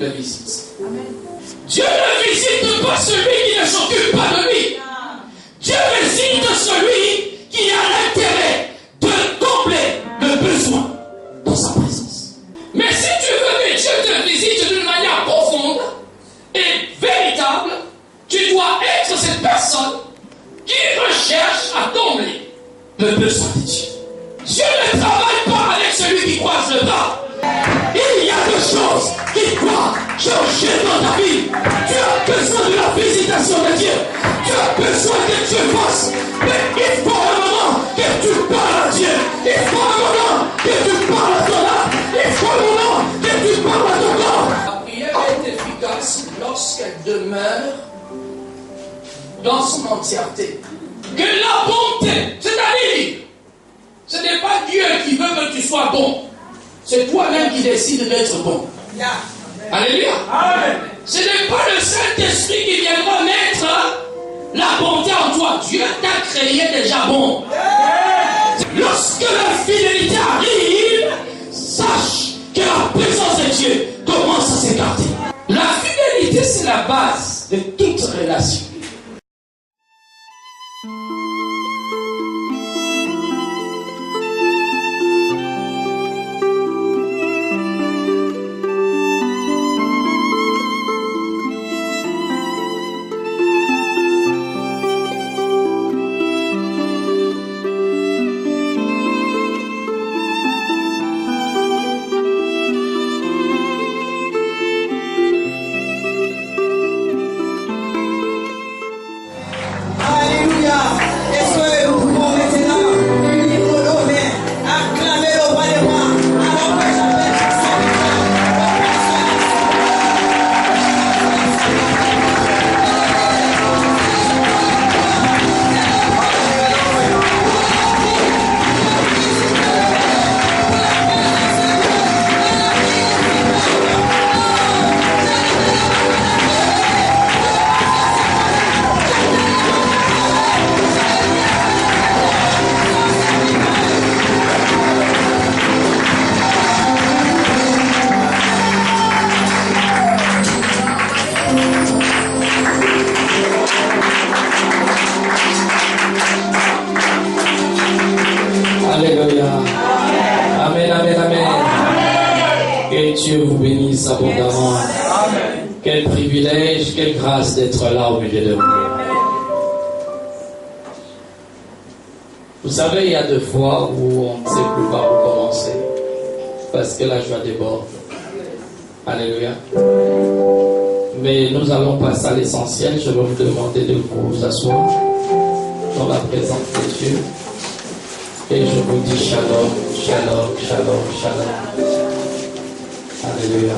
le visite. Dieu ne visite pas celui qui ne s'occupe pas de lui. Dieu visite celui qui a l'intérêt de combler le besoin dans sa présence. Mais si tu veux que Dieu te visite d'une manière profonde et véritable, tu dois être cette personne qui recherche à combler le besoin de Dieu. Dieu ne travaille pas avec celui qui croise le bras. Il y a des choses qui doivent changer dans ta vie. Tu as besoin de la visitation de Dieu. Tu as besoin que Dieu fasse. Mais il faut un moment que tu parles à Dieu. Il faut un moment que tu parles à ton âme. Il faut un moment que tu parles à ton corps. La prière est efficace lorsqu'elle demeure dans son entièreté. Que la bonté, c'est-à-dire, ce n'est pas Dieu qui veut que tu sois bon. C'est toi-même qui décides d'être bon. Alléluia. Amen. Ce n'est pas le Saint-Esprit qui viendra mettre la bonté en toi. Dieu t'a créé déjà bon. Lorsque la fidélité arrive, sache que la présence de Dieu commence à s'écarter. La fidélité, c'est la base de toute relation. Abondamment. Quel privilège, quelle grâce d'être là au milieu de vous. Vous savez, il y a des fois où on ne sait plus par où commencer parce que la joie déborde. Alléluia. Mais nous allons passer à l'essentiel. Je vais vous demander de vous asseoir dans la présence de Dieu. Et je vous dis shalom, shalom, shalom, shalom. Alléluia.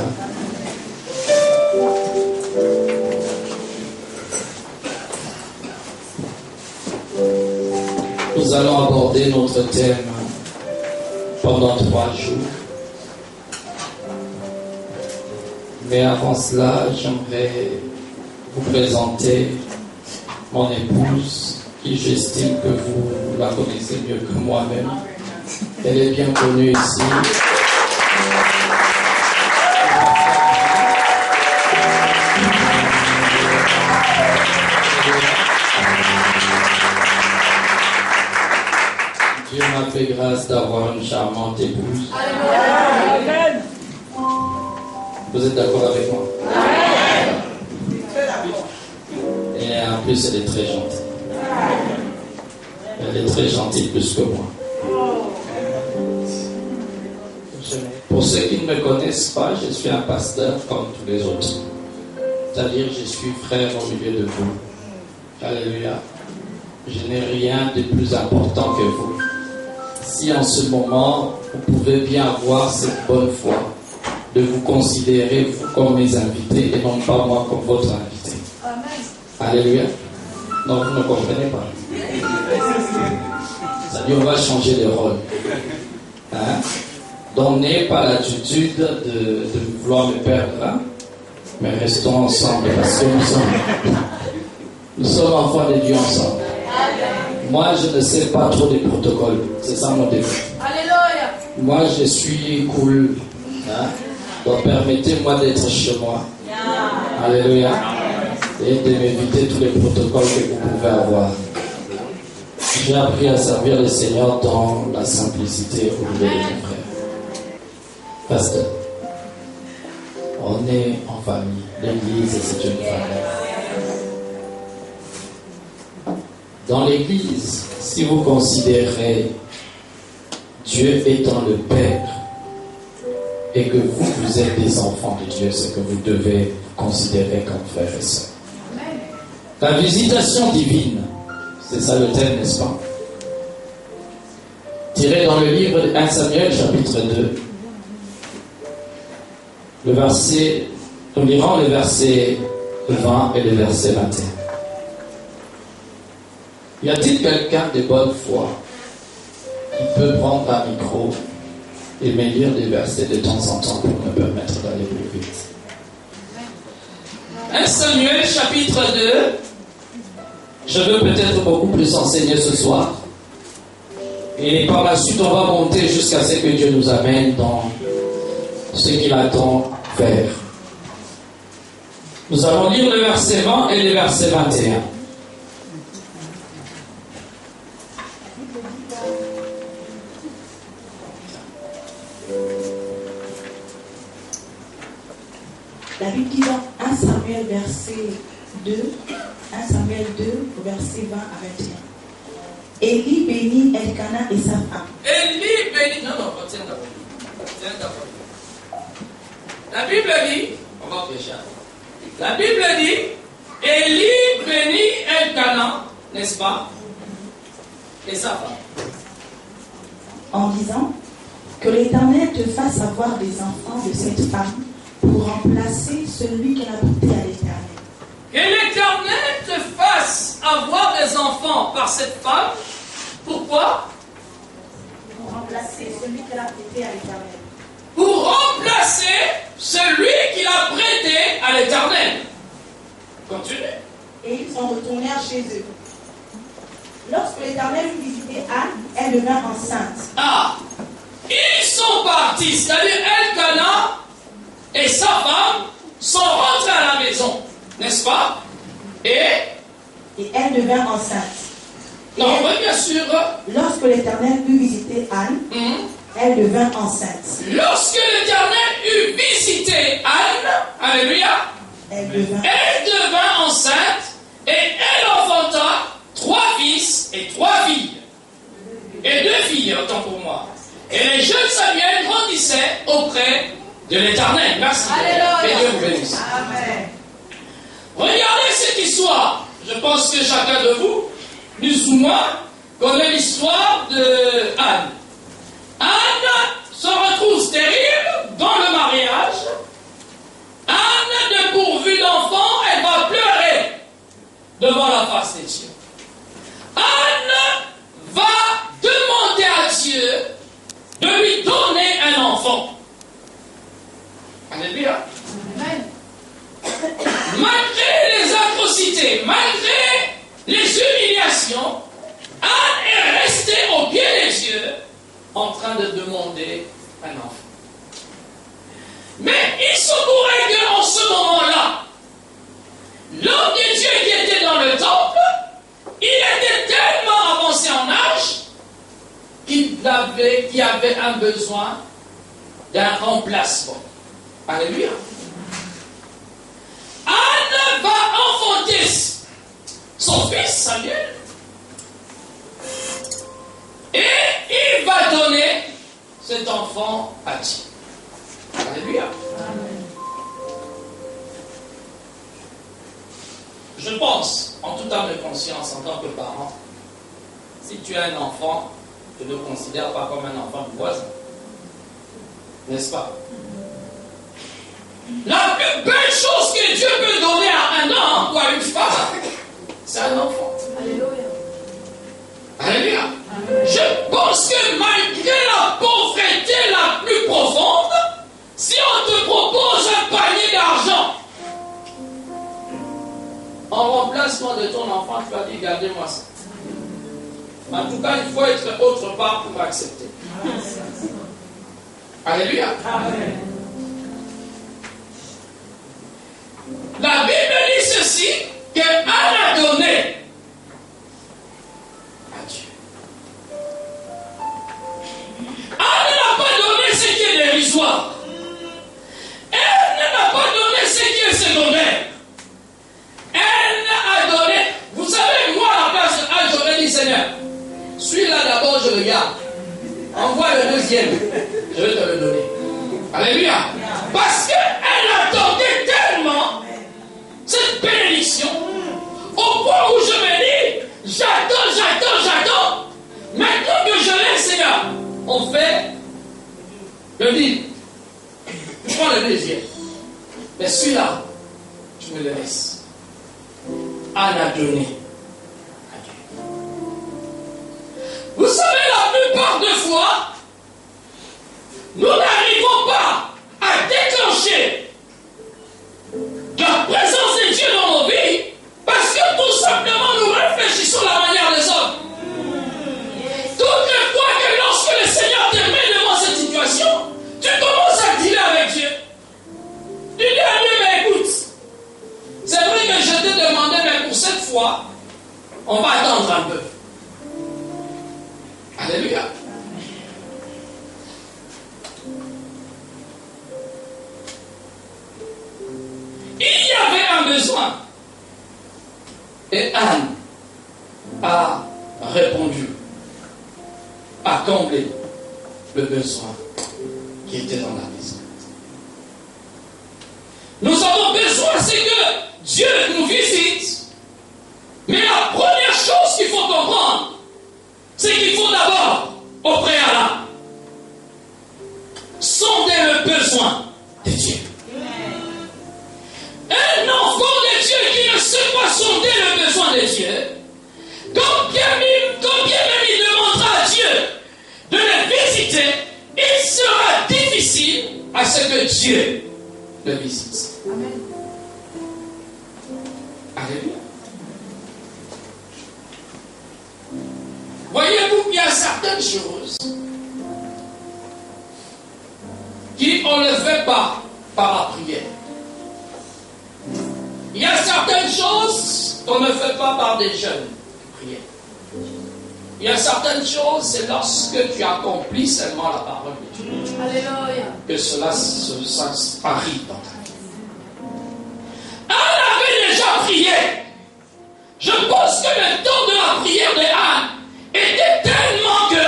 Nous allons aborder notre thème pendant 3 jours. Mais avant cela, j'aimerais vous présenter mon épouse, qui j'estime que vous la connaissez mieux que moi-même. Elle est bien connue ici. Dieu m'a fait grâce d'avoir une charmante épouse. Amen. Vous êtes d'accord avec moi? Amen. Et en plus, elle est très gentille. Elle est très gentille plus que moi. Pour ceux qui ne me connaissent pas, je suis un pasteur comme tous les autres. C'est-à-dire, je suis frère au milieu de vous. Alléluia. Je n'ai rien de plus important que vous. Si en ce moment, vous pouvez bien avoir cette bonne foi de vous considérer vous comme mes invités et non pas moi comme votre invité. Amen. Alléluia. Non, vous ne comprenez pas. C'est-à-dire, on va changer de rôle. Hein? Donc, n'ayez pas l'attitude de vouloir me perdre, hein? Mais restons ensemble parce que nous sommes enfants de Dieu ensemble. Moi, je ne sais pas trop des protocoles. C'est ça mon défi. Alléluia. Moi, je suis cool. Hein? Donc permettez-moi d'être chez moi. Alléluia. Et de m'éviter tous les protocoles que vous pouvez avoir. J'ai appris à servir le Seigneur dans la simplicité au milieu de mes frères. Pasteur, on est en famille. L'église, c'est une famille. Dans l'église, si vous considérez Dieu étant le Père et que vous êtes des enfants de Dieu, c'est que vous devez vous considérer comme frères et sœurs. La visitation divine, c'est ça le thème, n'est-ce pas? Tiré dans le livre de 1 Samuel, chapitre 2, nous lirons le verset 20 et le verset 21. Y a-t-il quelqu'un de bonne foi qui peut prendre un micro et me lire des versets de temps en temps pour me permettre d'aller plus vite? 1 Samuel, chapitre 2. Je veux peut-être beaucoup plus enseigner ce soir. Et par la suite, on va monter jusqu'à ce que Dieu nous amène dans ce qu'il attend faire. Nous allons lire le verset 20 et le verset 21. La Bible dit dans 1 Samuel verset 2, 1 Samuel 2, verset 20 à 21. Élie bénit Elkana et sa femme. Élie bénit. Non, tiens d'abord. La Bible dit, on va prêcher. La Bible dit, Élie bénit Elkana, n'est-ce pas? Et sa femme. En disant, que l'Éternel te fasse avoir des enfants de cette femme pour remplacer celui qu'elle a porté à l'Éternel. Que l'Éternel te fasse avoir des enfants par cette femme. Pourquoi? Pour remplacer celui qu'elle a prêté à l'Éternel. Pour remplacer celui qu'il a prêté à l'Éternel. Continue. Et ils en retournèrent chez eux. Lorsque l'Éternel eut visité Anne, elle devint enceinte. Ah, ils sont partis, c'est-à-dire Elkana et sa femme sont rentrés à la maison, n'est-ce pas? Et elle devint enceinte. Non, oui, bien sûr. Lorsque l'Éternel eut visité Anne, elle devint enceinte. Lorsque l'Éternel eut visité Anne, alléluia, elle devint enceinte et elle enfanta 3 fils et 3 filles. Et 2 filles, autant pour moi. Et les jeunes Samuel grandissaient auprès de l'Éternel. Merci. Alléluia. Et Dieu vous bénisse. Amen. Regardez cette histoire. Je pense que chacun de vous, plus ou moins, connaît l'histoire de Anne. Anne se retrouve stérile dans le mariage. Anne, dépourvue d'enfant, elle va pleurer devant la face des dieux. Anne va demander à Dieu de lui donner un enfant. Alléluia. Malgré les atrocités, malgré les humiliations, Anne est restée au pied des dieux en train de demander un enfant. Mais il se pourrait qu'en ce moment-là, l'homme de Dieu qui était dans le temple, il était tellement avancé en âge qu'il avait un besoin d'un remplacement. Alléluia. Anne va enfanter son fils Samuel et il va donner cet enfant à Dieu. Alléluia. Je pense, en toute âme et conscience, en tant que parent, si tu as un enfant, tu ne le considères pas comme un enfant du voisin. N'est-ce pas? La plus belle chose que Dieu peut donner à un homme ou à une femme, c'est un enfant. Alléluia. Alléluia. Je pense que malgré la pauvreté la plus profonde, si on te propose un panier d'argent, en remplacement de ton enfant, tu vas dire, gardez-moi ça. En tout cas, il faut être autre part pour accepter. Alléluia. Amen. ceci que Anne a donné à Dieu. Anne n'a pas donné ce qui est dérisoire. Elle n'a pas donné ce qui est secondaire. Elle a donné. Vous savez, moi, à la place de Anne, j'aurais dit Seigneur, celui-là d'abord, je le garde. Envoie le deuxième. Je vais te le donner. Alléluia. Parce qu'elle attendait tellement cette bénédiction au point où je me dis, j'attends. Maintenant que je l'ai, Seigneur, on fait le vide. Je prends le deuxième. Mais celui-là, tu me le laisses. Anne a donné à Dieu. Vous savez, la plupart des fois, nous n'arrivons pas à déclencher la présence de Dieu dans nos vies parce que tout simplement nous réfléchissons à la manière des autres. Toutes les fois que lorsque le Seigneur te met devant cette situation, tu commences à dealer avec Dieu. Tu dis à Dieu, mais écoute, c'est vrai que je t'ai demandé, mais pour cette fois, on va attendre un peu. Alléluia. Il y avait un besoin. Et Anne a répondu, a comblé le besoin qui était dans la maison. Nous avons besoin, c'est que Dieu nous visite. Mais la première chose qu'il faut comprendre, c'est qu'il faut d'abord, au préalable, sonder le besoin de Dieu. Un enfant de Dieu qui ne sait pas sonder le besoin de Dieu, quand bien même il demandera à Dieu de le visiter, il sera difficile à ce que Dieu le visite. Amen. Alléluia. Voyez-vous qu'il y a certaines choses qui on ne le fait pas par la prière. Il y a certaines choses qu'on ne fait pas par des jeunes prières. Il y a certaines choses, c'est lorsque tu accomplis seulement la parole de Dieu. Alléluia. Que cela arrive dans ta vie. Anne avait déjà prié. Je pense que le temps de la prière de Anne était tellement que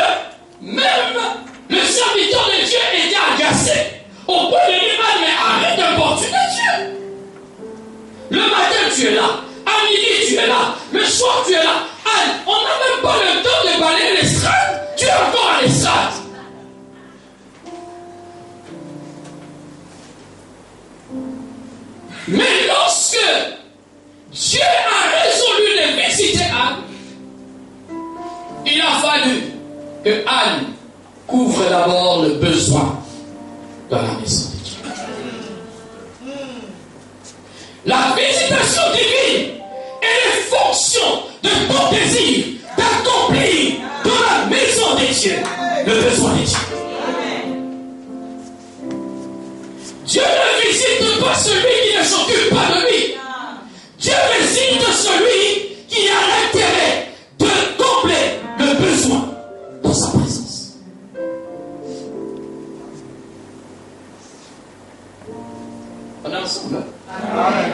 même le serviteur de Dieu était agacé. Au point de dire, mais arrête d'importuner Dieu. Le matin tu es là, à midi tu es là, le soir tu es là. Anne, on n'a même pas le temps de balayer l'estrade, tu es encore à l'estrade. Mais lorsque Dieu a résolu de visiter Anne, il a fallu que Anne couvre d'abord le besoin dans la maison de Dieu. La visitation divine est fonction de ton désir d'accomplir dans la maison de Dieu le besoin de Dieu. Dieu ne visite pas celui qui ne s'occupe pas de lui. Dieu visite celui qui a l'intérêt de combler le besoin dans sa présence. On est ensemble. Amen.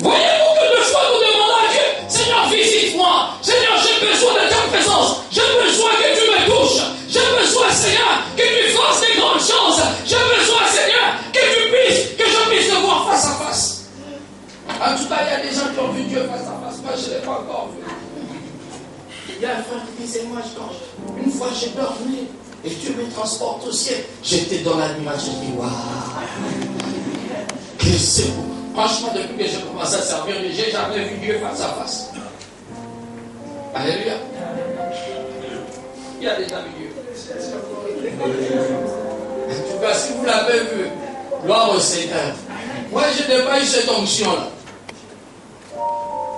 Voyez-vous que deux fois nous demandons à Dieu, Seigneur, visite-moi. Seigneur, j'ai besoin de ta présence. J'ai besoin que tu me touches. J'ai besoin, Seigneur, que tu fasses des grandes choses. J'ai besoin, Seigneur, que je puisse te voir face à face. En tout cas, il y a des gens qui ont vu Dieu face à face. Moi, je ne l'ai pas encore vu. Il y a un frère qui disait, moi, une fois j'ai dormi et Dieu me transporte au ciel. J'étais dans la nuage, j'ai dit, waouh, que c'est beau. Franchement, depuis que j'ai commencé à servir, j'ai jamais vu Dieu face à face. Alléluia. Il y a des amis Dieu. En tout cas, si vous l'avez vu, gloire au Seigneur. Moi, je n'ai pas eu cette onction-là.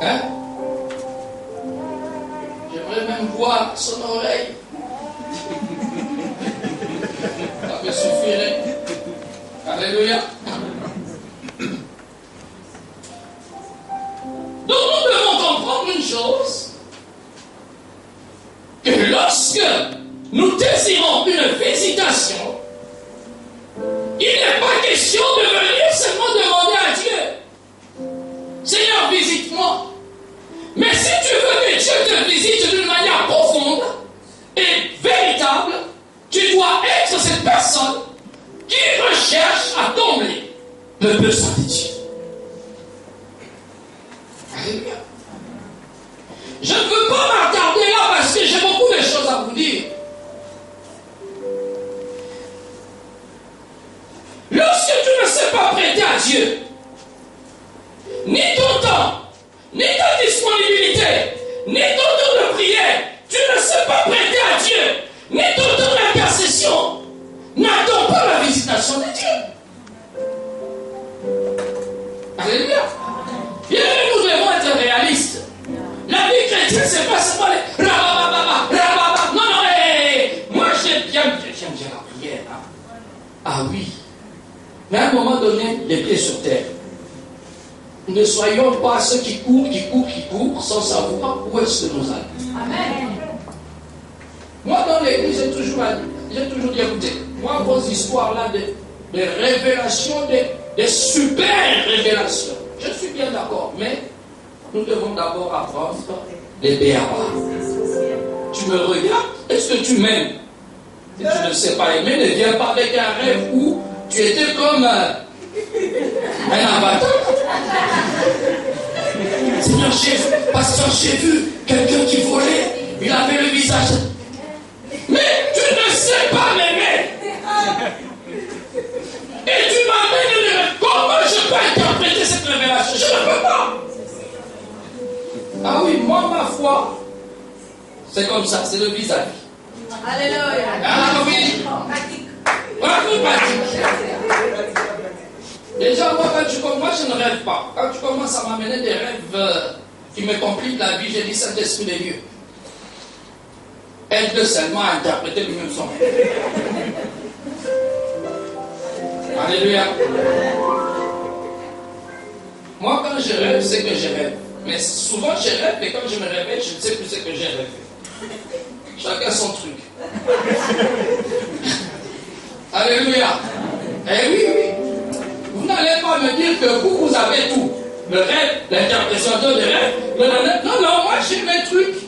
Hein? J'aimerais même voir son oreille. Ça me suffirait. Alléluia. Donc nous devons comprendre une chose, que lorsque nous désirons une visitation, il n'est pas question de venir seulement demander à Dieu, Seigneur, visite-moi. Mais si tu veux que Dieu te visite d'une manière profonde et véritable, tu dois être cette personne qui recherche à combler le besoin de Dieu. Alléluia. Je ne veux pas m'attarder là parce que j'ai beaucoup de choses à vous dire. Lorsque tu ne sais pas prêter à Dieu, ni ton temps, ni ta disponibilité, ni ton temps de prière, tu ne sais pas prêter à Dieu, ni ton temps d'intercession, n'attends pas la visitation de Dieu. Alléluia. Bien, nous devons être réalistes. La vie chrétienne, c'est pas seulement les rabababa. Non, moi j'aime bien la prière. Hein. Ah oui. Mais à un moment donné, les pieds sur terre. Ne soyons pas ceux qui courent, sans savoir où est-ce que nous allons. Amen. Moi, dans l'église, j'ai toujours dit, écoutez, moi, vos histoires là, de révélations, des super révélations, je suis bien d'accord, mais nous devons d'abord apprendre les béabas. Tu me regardes, est-ce que tu m'aimes? Si tu ne sais pas aimer, ne viens pas avec un rêve où tu étais comme un avatar. Seigneur, j'ai vu quelqu'un qui volait, il avait le visage. Mais tu ne sais pas m'aimer. Et tu m'amènes une rêve. Comment je peux interpréter cette révélation? Je ne peux pas. Ah oui, moi, ma foi, c'est comme ça, c'est le visage. Alléluia. Ah oui. Pratique. Déjà, moi, je ne rêve pas. Quand tu commences à m'amener des rêves qui me compliquent la vie, j'ai dit Saint-Esprit de Dieu. Elle peut seulement interpréter lui-même son rêve. Alléluia. Moi, quand je rêve, c'est que je rêve. Mais souvent, je rêve et quand je me réveille, je ne sais plus ce que j'ai rêvé. Chacun son truc. Alléluia. Eh oui. Vous n'allez pas me dire que vous avez tout. Le rêve, l'interprétation de rêve. Non, moi j'ai mes trucs.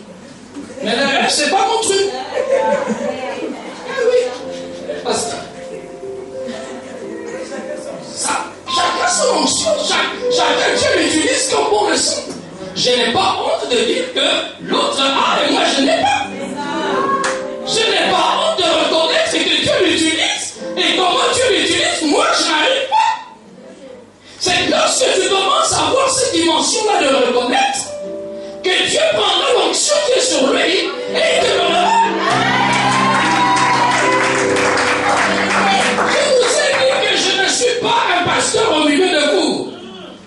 Mais le rêve, c'est pas mon truc. Eh oui. Parce que ça, chacun son onction. Chacun Dieu l'utilise comme bon le sent. Je n'ai pas honte de dire que l'autre a et moi je n'ai pas. Je n'ai pas honte de reconnaître que Dieu l'utilise et comment Dieu l'utilise, moi je n'arrive pas. C'est lorsque tu commences à avoir cette dimension-là de reconnaître que Dieu prendra l'onction qui est sur lui et il te donnera. Je vous ai dit que je ne suis pas un pasteur au milieu de vous.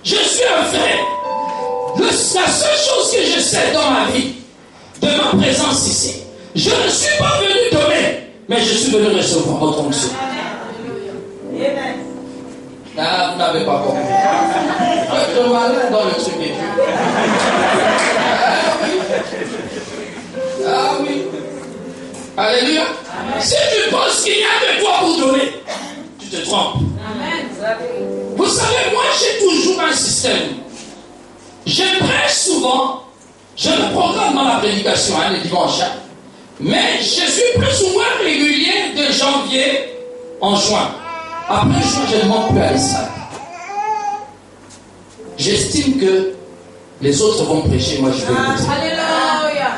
Je suis un frère. La seule chose que je sais dans ma vie, de ma présence ici, je ne suis pas venu donner, mais je suis venu recevoir votre onction. Ah, vous n'avez pas compris. Je suis malin dans le truc de Dieu. Ah oui. Alléluia. Si tu penses qu'il y a de toi pour donner, tu te trompes. Vous savez, moi j'ai toujours un système. Je prêche souvent, je me programme dans la prédication les dimanches, mais je suis plus ou moins régulier de janvier en juin. Après juin, je ne monte plus à l'estrade. J'estime que les autres vont prêcher, moi je vais écouter. Alléluia.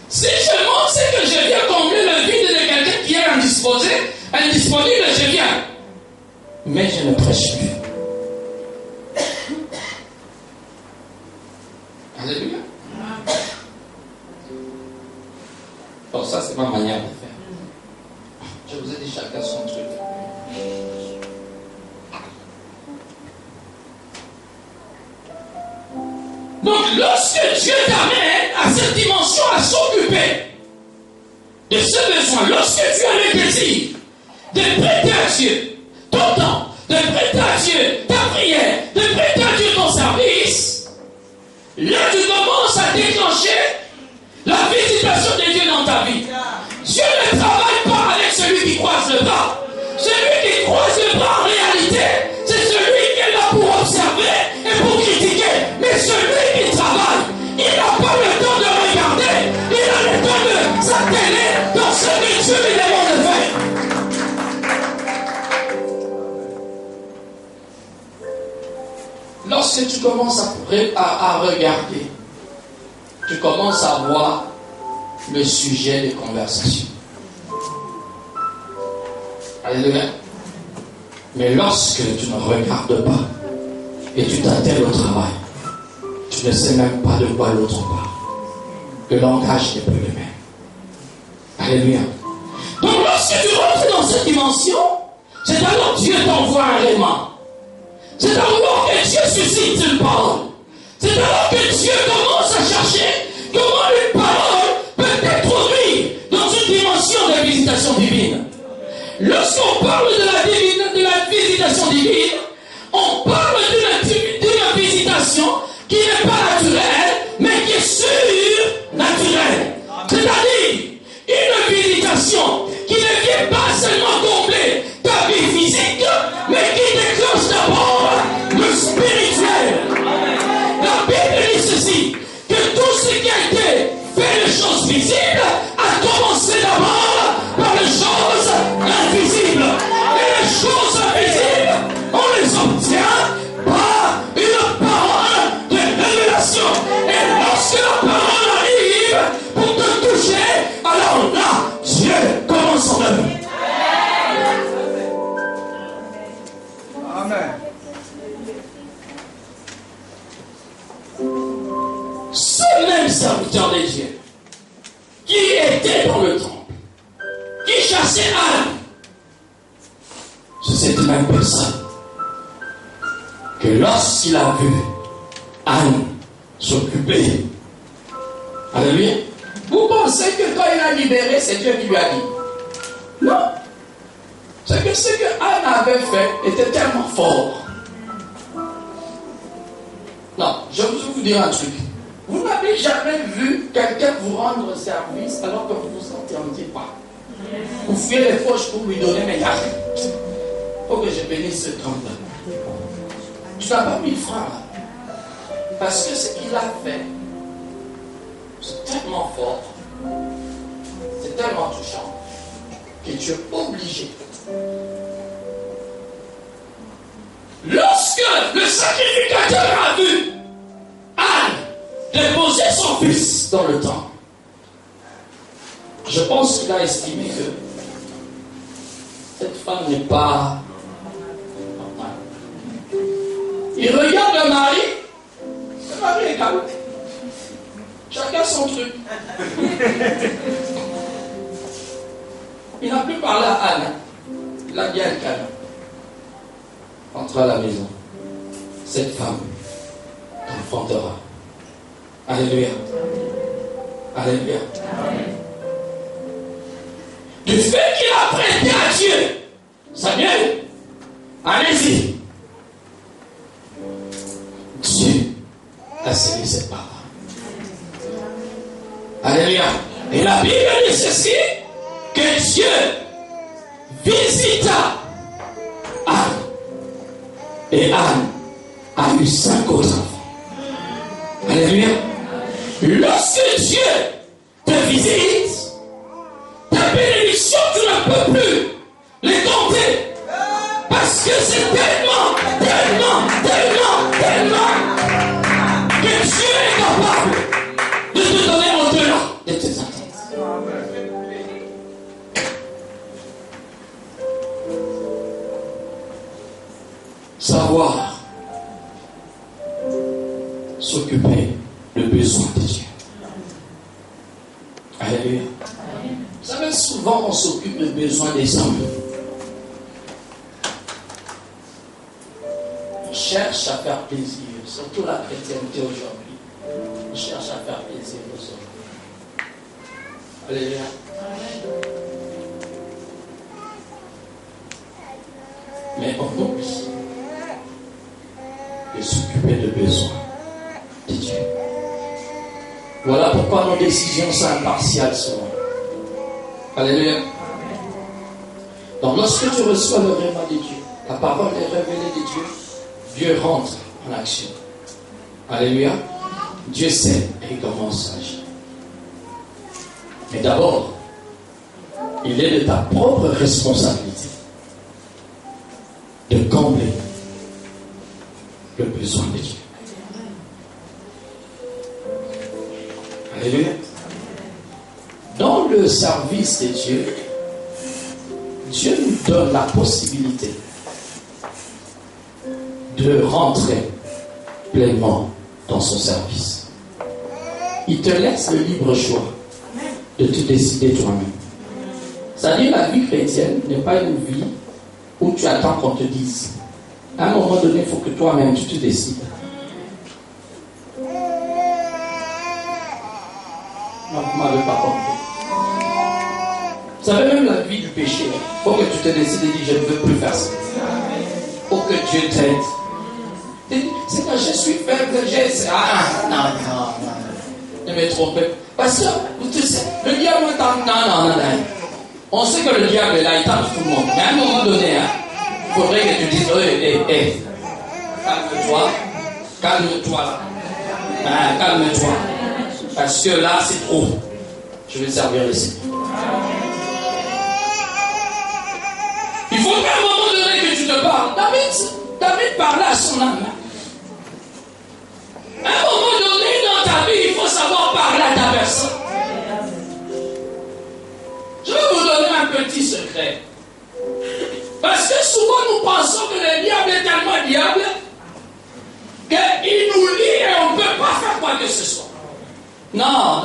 Si je monte, c'est que je viens combler le vide de quelqu'un qui est indisponible, je viens. Mais je ne prêche plus. Alléluia. Donc ça, c'est ma manière de faire. Je vous ai dit chacun son truc. Donc lorsque Dieu t'amène à cette dimension à s'occuper de ce besoin, lorsque tu as le désir de prêter à Dieu ton temps, de prêter à Dieu ta prière, de prêter à Dieu ton service, là tu commences à déclencher la visitation de Dieu dans ta vie. Dieu ne travaille pas avec celui qui croise le bras. Celui qui croise le bras en réalité, c'est celui qui est là pour observer et pour critiquer. Mais celui qui travaille, il n'a pas le temps de regarder, il a le temps de s'atteler dans ce que Dieu lui demande de faire. Lorsque tu commences à regarder, tu commences à voir le sujet de conversation. Alléluia. Mais lorsque tu ne regardes pas et tu t'attelles au travail, tu ne sais même pas de quoi l'autre parle. Le langage n'est plus le même. Alléluia. Donc lorsque tu rentres dans cette dimension, c'est alors que Dieu t'envoie un aimant. C'est alors que Dieu suscite une parole. C'est alors que Dieu commence à chercher comment une parole peut t'introduire dans une dimension de visitation divine. Lorsqu'on parle de la visitation divine, on parle d'une visitation qui n'est pas naturelle, mais qui est surnaturelle. C'est-à-dire une visitation qui ne vient pas seulement combler ta vie physique, mais qui déclenche d'abord le spirituel. La Bible dit ceci, que tout ce qui a été fait de choses visibles a commencé d'abord par les choses invisibles. Et les choses invisibles, on les obtient par une parole de révélation. Et lorsque la parole arrive pour te toucher, alors là, Dieu commence son œuvre. Amen. Ce même serviteur de Dieu qui était dans le temple, qui chassait Anne, c'est cette même personne que lorsqu'il a vu Anne s'occuper, alléluia, vous pensez que quand il a libéré, c'est Dieu qui lui a dit? Non. C'est que ce que Anne avait fait était tellement fort. Non, je vais vous dire un truc. Vous n'avez jamais vu quelqu'un vous rendre service alors que vous ne vous entendiez pas. Vous fouillez les poches pour lui donner, mais il faut que je bénisse ce homme-là. Tu n'as pas 1000 francs là. Parce que ce qu'il a fait, c'est tellement fort, c'est tellement touchant, que tu es obligé. Lorsque le sacrificateur a vu Anne déposer son fils dans le temple, je pense qu'il a estimé que cette femme n'est pas normale. Il regarde le mari est calme. Chacun son truc. Il n'a plus parlé à Anne. Il a bien le calme. Entre à la maison. Cette femme t'enfantera. Alléluia. Alléluia. Du fait qu'il a prêté à Dieu, Samuel, allez-y. Dieu a scellé cette parole. Alléluia. Et la Bible dit ceci, que Dieu visita Anne. Et Anne a eu 5 autres enfants. Alléluia. Lorsque Dieu te visite, ta bénédiction, tu ne peux plus les compter. Parce que c'est tellement que Dieu est capable de te donner au-delà de tes attentes. Savoir s'occuper de besoins de Dieu. Alléluia. Vous savez, souvent on s'occupe des besoins des hommes. On cherche à faire plaisir, surtout la chrétienté aujourd'hui. On cherche à faire plaisir aux hommes. Alléluia. Mais on oublie de s'occuper de besoins de Dieu. Voilà pourquoi nos décisions sont impartiales souvent. Alléluia. Donc lorsque tu reçois le réma de Dieu, la parole est révélée de Dieu, Dieu rentre en action. Alléluia. Dieu sait et il commence à agir. Mais d'abord, il est de ta propre responsabilité de combler le besoin de Dieu. Alléluia. Dans le service de Dieu, Dieu nous donne la possibilité de rentrer pleinement dans son service. Il te laisse le libre choix de te décider toi-même. C'est-à-dire, la vie chrétienne n'est pas une vie où tu attends qu'on te dise. À un moment donné, il faut que toi-même tu te décides. Non, vous ne m'avez pas compris. Vous savez, même la vie du péché, il faut que tu te décides et dis, je ne veux plus faire ça. Il faut que Dieu t'aide. C'est quand je suis faible, non. Ne me trompez. Parce que, le diable non. On sait que le diable est là, il tape tout le monde. Mais à un moment donné, il faudrait que tu dises, calme-toi là. Calme-toi. Parce que là, c'est trop. Je vais servir le Seigneur. Il faudrait à un moment donné que tu te parles. David parlait à son âme. À un moment donné dans ta vie, il faut savoir parler à ta personne. Je vais vous donner un petit secret. Parce que souvent nous pensons que le diable est tellement diable qu'il nous lie et on ne peut pas faire quoi que ce soit. Non.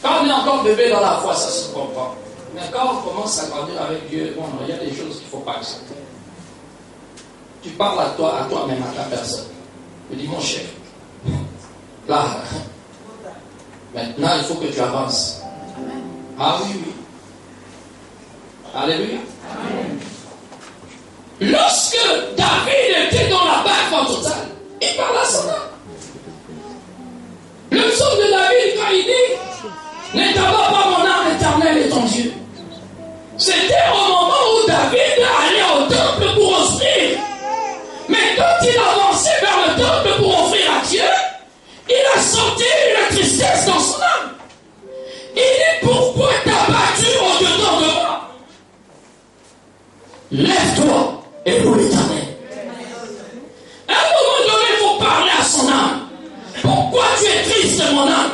Quand on est encore bébé dans la foi, ça se comprend. Mais quand on commence à grandir avec Dieu, bon, il y a des choses qu'il ne faut pas accepter. Tu parles à toi-même, à ta personne. Je dis, mon chef, là, maintenant, il faut que tu avances. Ah oui. Alléluia. Amen. Lorsque David était dans la bataille totale, il parla à son âme. Le psaume de David, quand il dit, n'établis pas mon âme, l'Éternel est ton Dieu. C'était au moment où David allait au temple pour offrir. Mais quand il avançait vers le temple pour offrir à Dieu, il a senti une tristesse dans son âme. Il dit, pourquoi t'as battu au-dedans de moi? Lève-toi et loue l'Éternel. À un moment donné, il faut parler à son âme. Pourquoi tu es triste, mon âme?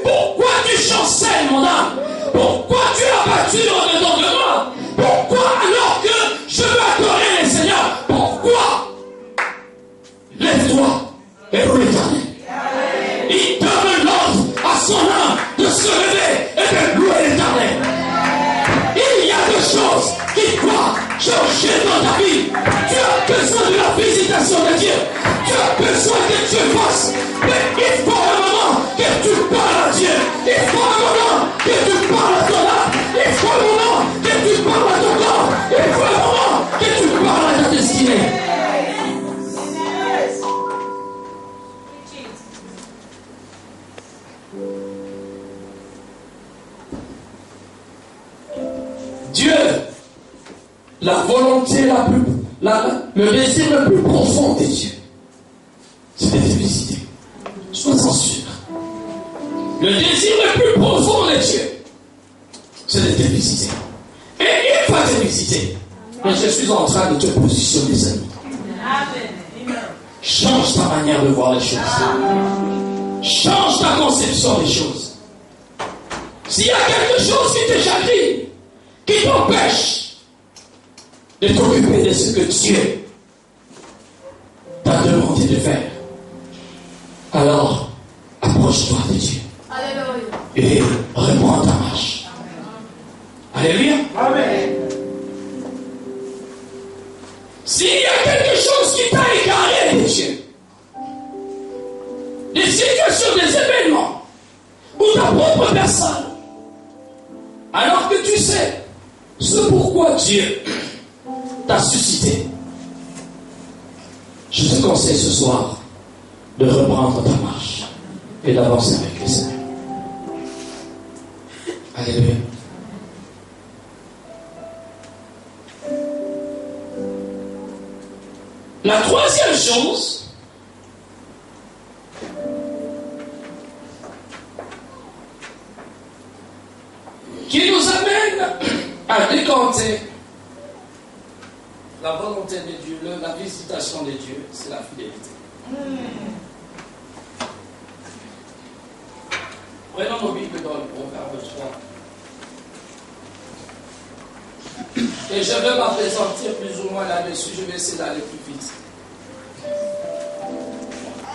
Pourquoi tu chancelles, mon âme? Pourquoi tu as battu au-dedans de moi? Pourquoi alors que je veux adorer le Seigneur? Pourquoi? Lève-toi et loue l'Éternel. Il donne l'ordre à son âme de se lever et de louer l'Éternel. Il y a des choses qui doivent changer dans ta vie. Tu as besoin de la visitation de Dieu. Tu as besoin que Dieu fasse. Mais il faut un moment que tu parles à Dieu. Il faut un moment que tu parles à ton âme. Il faut un moment que tu parles à ton corps. Il faut un moment que tu parles à ta destinée. Dieu, la volonté le désir le plus profond de Dieu, c'est de te visiter. Sois-en sûr. Le désir le plus profond de Dieu, c'est de te visiter. Et il va te visiter. Mais je suis en train de te positionner, des amis. Change ta manière de voir les choses. Change ta conception des choses. S'il y a quelque chose qui te chagrine, qui t'empêche de t'occuper de ce que Dieu t'a demandé de faire, alors approche-toi de Dieu. Alléluia. Et reprends ta marche. Alléluia. Amen. S'il y a quelque chose qui t'a égaré de Dieu, des situations, des événements, ou ta propre personne, alors que tu sais ce pourquoi Dieu t'a suscité. Je te conseille ce soir de reprendre ta marche et d'avancer avec le Seigneur. Alléluia. La troisième chose, qui nous amène à décanter la volonté de Dieu, la visitation de Dieu, c'est la fidélité. Prenons nos Bibles dans le Proverbe 3. Et je vais m'appesantir plus ou moins là-dessus, je vais essayer d'aller plus vite.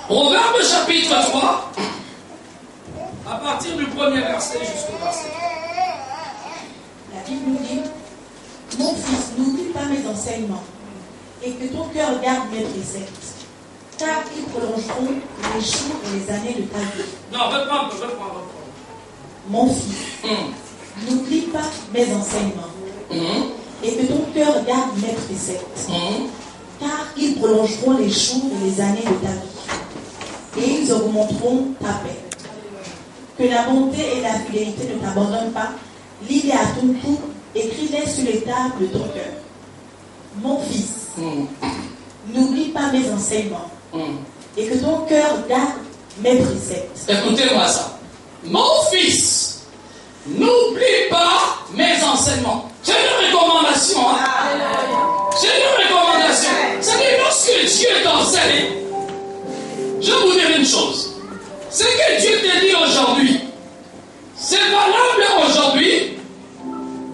Proverbe chapitre 3, à partir du premier verset jusqu'au verset 3. La Bible nous dit, mon fils, n'oublie pas mes enseignements et que ton cœur garde mes préceptes, car ils prolongeront les jours et les années de ta vie. Non, reprends. Mon fils, n'oublie pas mes enseignements et que ton cœur garde mes préceptes, car ils prolongeront les jours et les années de ta vie, et ils augmenteront ta paix. Que la bonté et la fidélité ne t'abandonnent pas, lis-les à ton tour, écris-les sur les tables de ton cœur. Mon fils, n'oublie pas mes enseignements et que ton cœur garde mes préceptes. Écoutez-moi ça. Mon fils, n'oublie pas mes enseignements. C'est une recommandation. C'est une recommandation. C'est-à-dire, lorsque Dieu t'enseigne, je vous dire une chose. Ce que Dieu te dit aujourd'hui, c'est valable aujourd'hui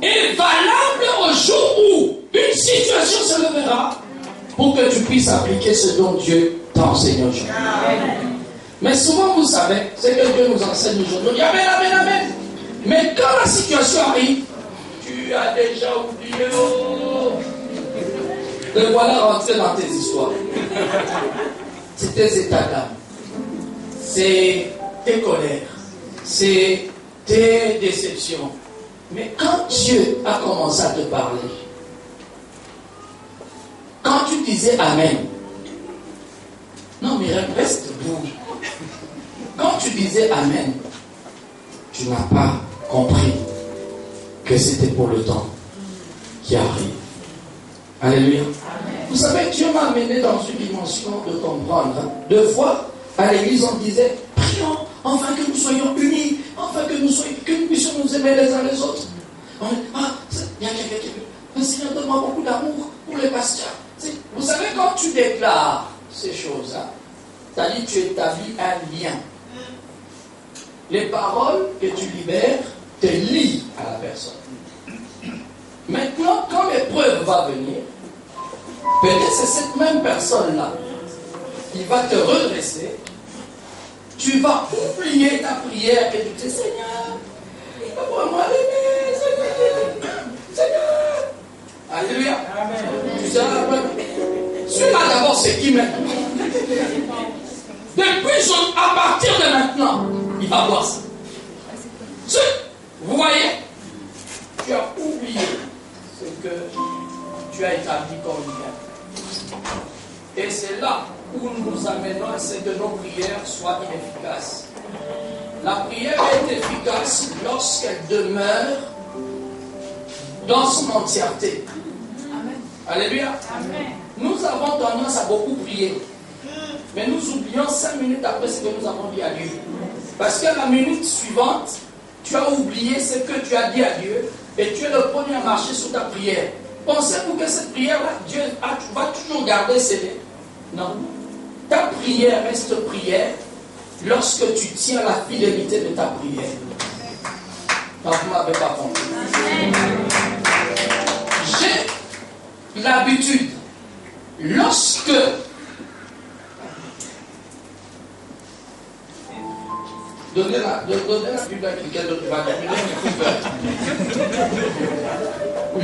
et valable au jour où une situation se lèvera pour que tu puisses appliquer ce dont Dieu t'a enseigné aujourd'hui. Mais souvent, vous savez, c'est que Dieu nous enseigne aujourd'hui. On dit amen, amen, amen. Mais quand la situation arrive, tu as déjà oublié. Te voilà rentré dans tes histoires. C'est tes états d'âme. C'est tes colères. C'est tes déceptions. Mais quand Dieu a commencé à te parler, quand tu disais amen, non mais reste debout. Quand tu disais amen, tu n'as pas compris que c'était pour le temps qui arrive. Alléluia. Amen. Vous savez, Dieu m'a amené dans une dimension de comprendre. Deux fois, à l'église, on disait, prions, afin que nous soyons unis, afin que nous puissions nous aimer les uns les autres. On dit, le Seigneur donne-moi beaucoup d'amour pour les pasteurs. Vous savez, quand tu déclares ces choses, c'est-à-dire tu établis un lien. Les paroles que tu libères te lient à la personne. Maintenant, quand l'épreuve va venir, peut-être c'est cette même personne-là qui va te redresser. Tu vas oublier ta prière et tu dis, Seigneur, apprends-moi à l'aimer, Seigneur. Alléluia. Tu sais, celui-là d'abord, c'est qui maintenant? Depuis, à partir de maintenant, il va voir ça. Vous voyez, tu as oublié ce que tu as établi comme lien. Et c'est là où nous nous amenons à ce que nos prières soient inefficaces. La prière est efficace lorsqu'elle demeure dans son entièreté. Amen. Alléluia. Amen. Nous avons tendance à beaucoup prier. Mais nous oublions 5 minutes après ce que nous avons dit à Dieu. Parce que la minute suivante, tu as oublié ce que tu as dit à Dieu et tu es le premier à marcher sur ta prière. Pensez-vous que cette prière-là, Dieu va toujours garder scellée? Non. Ta prière reste prière lorsque tu tiens la fidélité de ta prière. Donc, vous ne m'avez pas compris. J'ai l'habitude, lorsque donnez la Bible à quelqu'un d'autre qui va terminer.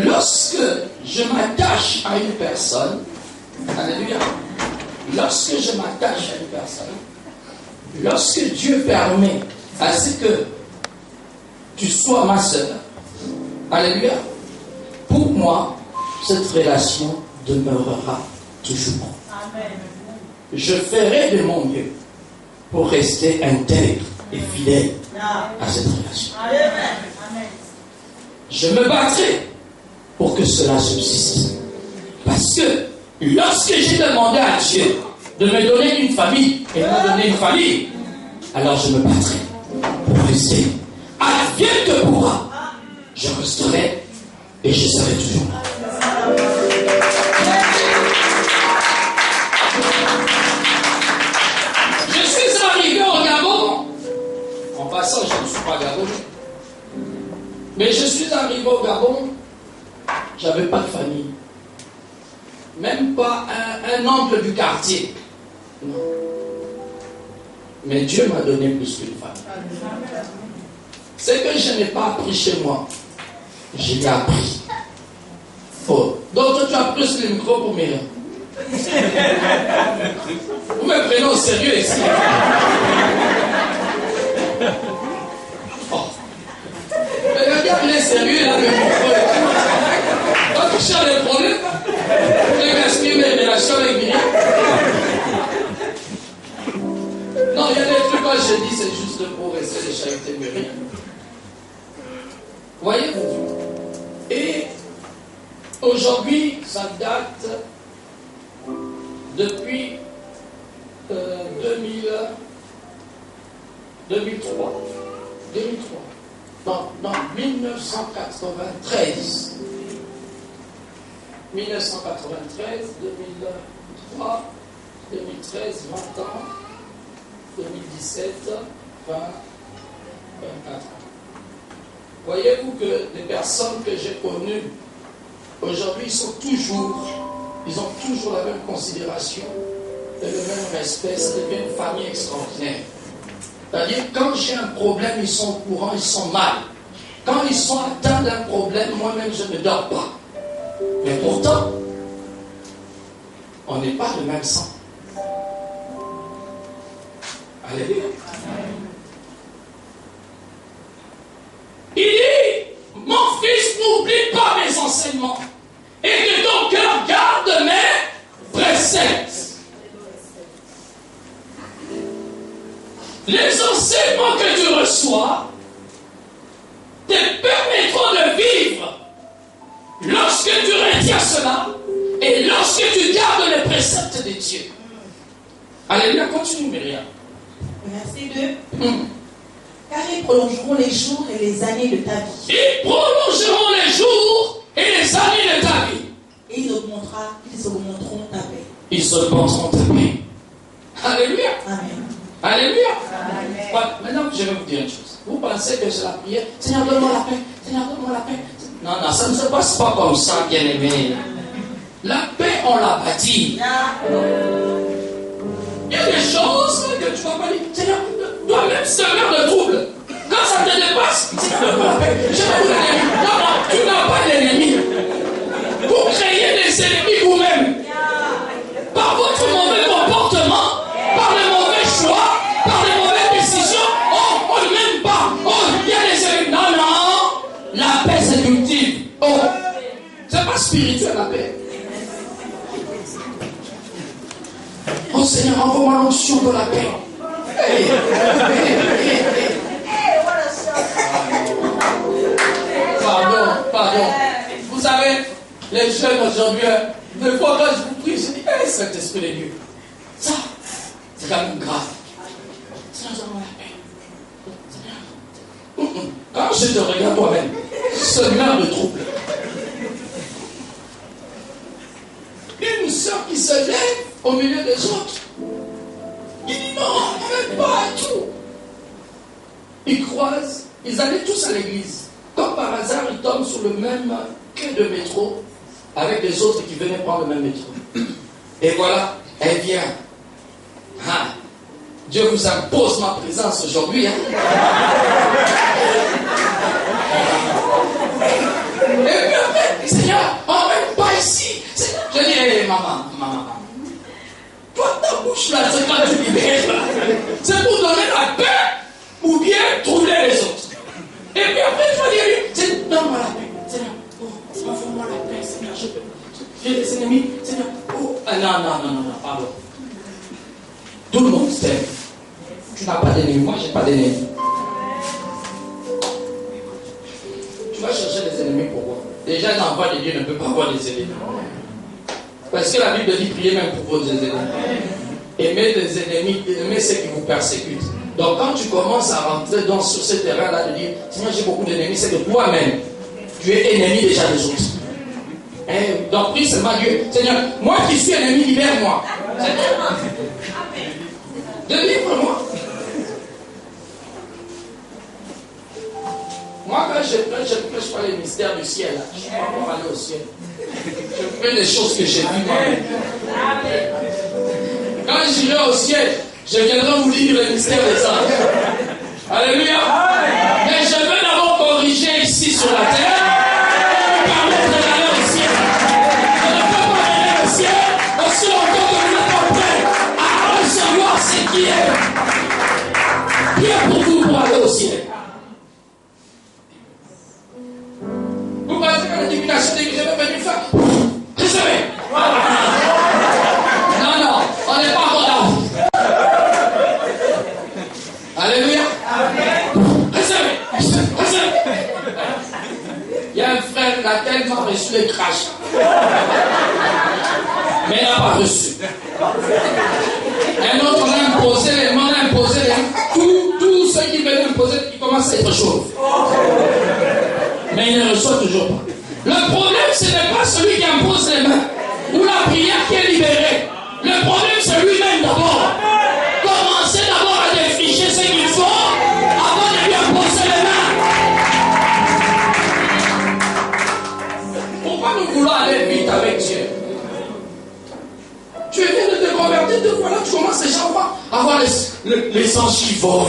Lorsque je m'attache à une personne, alléluia, lorsque je m'attache à une personne, lorsque Dieu permet à ce que tu sois ma sœur, alléluia, pour moi, cette relation demeurera toujours. Amen. Je ferai de mon mieux pour rester intègre et fidèle à cette relation. Amen. Je me battrai pour que cela subsiste. Parce que lorsque j'ai demandé à Dieu de me donner une famille, et m'a donné une famille, alors je me battrai pour rester. Advienne que pourra, je resterai et je serai toujours là. Je suis arrivé au Gabon. En passant, je ne suis pas gabonais. Mais je suis arrivé au Gabon, j'avais pas de famille. Même pas un oncle du quartier. Non. Mais Dieu m'a donné plus qu'une famille. C'est que je n'ai pas appris chez moi. Je l'ai appris. Oh. Donc toi, tu as plus le micro pour Myriam. Vous me prenez au sérieux ici. Oh. Mais regarde, il est sérieux là, le micro. Quand tu cherches des problèmes, je m'exprime mes relations avec Myriam. Non, il y a des trucs quand je dis, c'est juste pour rester de charité Myriam. Voyez-vous? Et aujourd'hui, ça date depuis 2003. Non, 1993. 1993, 2003, 2013, 20 ans, 2017, 20, 24 ans. Voyez-vous que les personnes que j'ai connues, aujourd'hui, ils ont toujours la même considération et le même respect. Ça devient une famille extraordinaire. C'est-à-dire, quand j'ai un problème, ils sont au courant, ils sont mal. Quand ils sont atteints d'un problème, moi-même, je ne dors pas. Mais pourtant, on n'est pas de même sang. Alléluia. Il dit, mon fils, n'oublie pas mes enseignements et que ton cœur garde mes préceptes. Les enseignements que tu reçois te permettront de vivre lorsque tu retiens cela et lorsque tu gardes les préceptes de Dieu. Alléluia, continue Myriam. Verset 2. Car ils prolongeront les jours et les années de ta vie. Ils prolongeront les jours et les années de ta vie. Et ils augmenteront ta paix. Ils augmenteront ta paix. Alléluia. Amen. Alléluia. Amen. Voilà, maintenant, je vais vous dire une chose. Vous pensez que c'est la prière, Seigneur, donne-moi la paix. Seigneur, donne-moi la paix. Non, ça ne se passe pas comme ça, bien-aimé. La paix, on l'a bâtie. Il y a des choses que tu vas pas dire. Seigneur, toi-même, c'est un de trouble. Quand ça te dépasse, Seigneur, donne-moi la paix. Je vais vous l'ennemi. Non, tu n'as pas d'ennemi. Vous créez des ennemis vous-même. Par votre mauvais comportement, par les mauvais choix, par les mauvaises décisions. Oh, on ne m'aime pas. Oh, il y a des ennemis. Non. La paix, c'est cultive. Oh, c'est pas spirituel la paix. Oh Seigneur, envoie-moi l'onction de la paix. Hey. Pardon. Vous savez, les jeunes aujourd'hui, des fois quand je vous prie, je dis, hey, Saint-Esprit de Dieu. Ça, c'est quand même grave. Seigneur, donne-moi la paix. Seigneur. Quand je te regarde toi-même, Seigneur de trouble. Une soeur qui se lève au milieu des autres. Il dit non, même pas à tout. Ils croisent, ils allaient tous à l'église. Comme par hasard, ils tombent sur le même quai de métro avec les autres qui venaient prendre le même métro. Et voilà, elle vient. Ah, Dieu vous impose ma présence aujourd'hui. Hein? Et puis après, Seigneur, emmène pas ici. Je dis, hey, maman. Toi, ta bouche là, c'est quand tu libères. C'est pour donner la paix ou bien troubler les autres. Et puis après, je vais dire, donne-moi la paix. Seigneur, Envoie-moi la paix, Seigneur. J'ai des ennemis, Seigneur. Oh. Ah, non, pardon. Tout le monde s'aime. Tu n'as pas d'ennemis, moi j'ai pas d'ennemis. Tu vas chercher des ennemis pourquoi? Déjà, l'envoi de Dieu ne peut pas avoir des ennemis. Parce que la Bible dit prier même pour vos ennemis. Aimez les ennemis, aimez ceux qui vous persécutent. Donc quand tu commences à rentrer sur ce terrain-là de dire, Seigneur, j'ai beaucoup d'ennemis, c'est que toi-même, tu es ennemi déjà des autres. Donc prie seulement Dieu. Seigneur, moi qui suis ennemi, libère-moi. Délivre-moi. Moi, quand je prêche pas les mystères du ciel, là, je ne suis pas encore allé au ciel. Je fais les choses que j'ai vues moi-même. Quand j'irai au ciel, je viendrai vous dire les mystères des anges. Alléluia. Mais je veux d'abord corriger ici sur la terre, permettre d'aller au ciel. Je ne peux pas aller au ciel aussi longtemps que vous n'êtes pas prêts à recevoir ce qui est. Bien pour vous pour aller au ciel. Vous pensez que la divination des je vais venir faire. Recevez. Non, on n'est pas encore là. Alléluia. Recevez. Il y a un frère qui a tellement reçu les crashs. Mais il n'a pas reçu. Un autre l'a imposé, les mains l'a imposé. Tous ceux qui veulent imposer, ils commencent à être chauds. Mais il ne reçoit toujours pas. Le problème, ce n'est pas celui qui impose les mains ou la prière qui est libérée. Le problème, c'est lui-même d'abord. Commencez d'abord à défricher ce qu'il faut avant de lui imposer les mains. Pourquoi nous voulons aller vite avec Dieu? Tu viens de te convertir, deux fois là, tu commences déjà à voir les anges qui volent.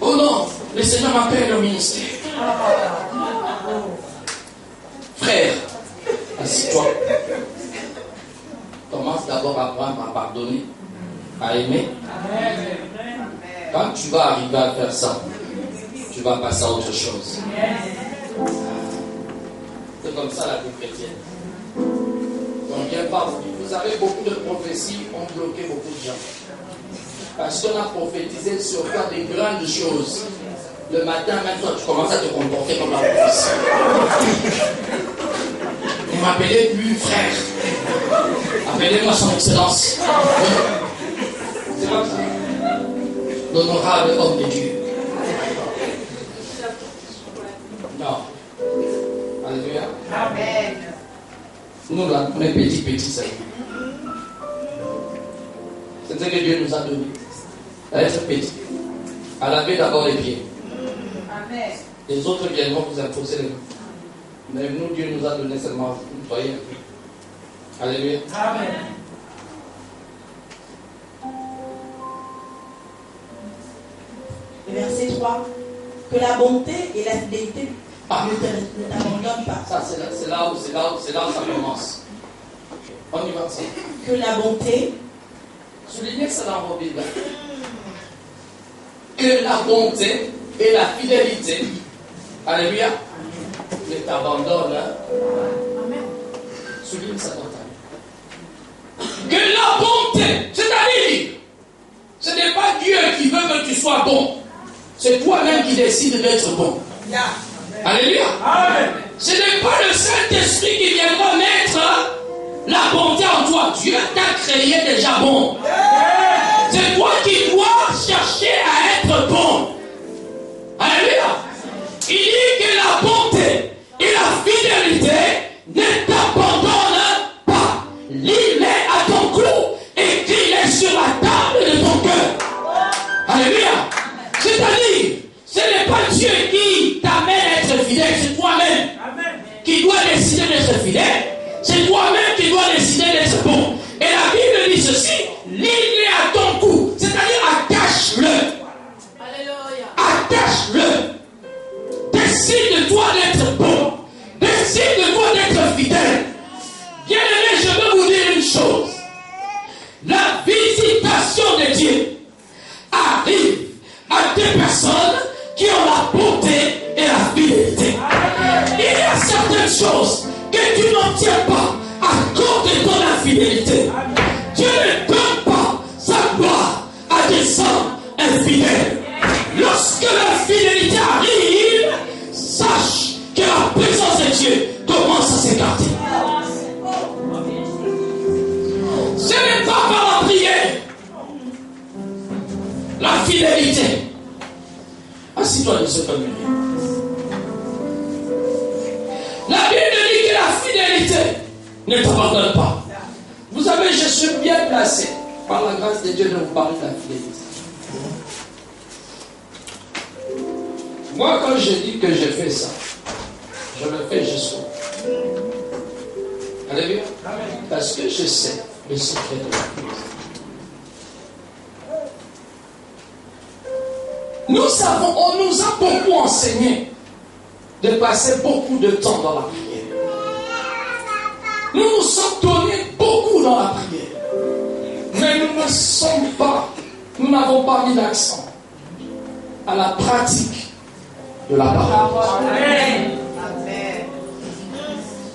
Oh non, le Seigneur m'appelle au ministère. Frère, assis-toi. Commence d'abord à apprendre à pardonner, à aimer. Quand tu vas arriver à faire ça, tu vas passer à autre chose. C'est comme ça la vie chrétienne. On ne vient pas vous dire. Vous avez beaucoup de prophéties ont bloqué beaucoup de gens. Parce qu'on a prophétisé sur toi des grandes choses. Le matin, même toi, tu commences à te comporter comme la prophétie. Ne m'appelez plus frère. Appelez-moi son excellence. C'est comme ça. L'honorable homme de Dieu. Non. Alléluia. Amen. Nous là, on est petits seulement. C'est ce que Dieu nous a donné. À être petit. À laver d'abord les pieds. Amen. Les autres viendront vous imposer les mains. Mais nous, Dieu nous a donné seulement nettoyer un peu. Alléluia. Amen. Le verset 3. Que la bonté et la fidélité ne t'abandonnent pas. Ça, c'est là où ça commence. On y va ensemble. Que la bonté. Soulignez ça dans vos Bibles. Que la bonté et la fidélité, alléluia, ne t'abandonnent. Amen. Souligne ça dans ta vie. Que la bonté, c'est-à-dire, ce n'est pas Dieu qui veut que tu sois bon. C'est toi-même qui décides d'être bon. Alléluia. Amen. Ce n'est pas le Saint-Esprit qui viendra mettre la bonté en toi. Dieu t'a créé déjà bon. C'est toi qui dois chercher à être bon. Alléluia. Il dit que la bonté et la fidélité ne t'abandonnent pas. Lis-les à ton cou, écris-les sur la table de ton cœur. Alléluia. C'est-à-dire, ce n'est pas Dieu qui t'amène à être fidèle, c'est toi-même qui dois décider d'être fidèle. C'est toi-même qui dois décider d'être bon. Et la Bible dit ceci, lis-le à ton cou, c'est-à-dire attache-le. Alléluia. Attache-le. Décide-toi d'être bon. Décide-toi d'être fidèle. Bien-aimé, je veux vous dire une chose. La visitation de Dieu arrive à des personnes qui chose que tu n'obtiens pas à cause de ton infidélité. Dieu ne donne pas sa gloire à des hommes infidèles. Lorsque l'infidélité arrive, sache que la présence de Dieu commence à s'écarter. Ce n'est pas par la prière. La fidélité. Assis-toi de ce communion. La Bible dit que la fidélité ne t'abandonne pas. Vous savez, je suis bien placé par la grâce de Dieu de vous parler de la fidélité. Moi, quand je dis que je fais ça, je le fais jusqu'au bout. Alléluia. Parce que je sais le secret de la fidélité. Nous savons, on nous a beaucoup enseigné de passer beaucoup de temps dans la prière. Nous nous sommes donnés beaucoup dans la prière. Mais nous n'avons pas mis l'accent à la pratique de la parole. Amen.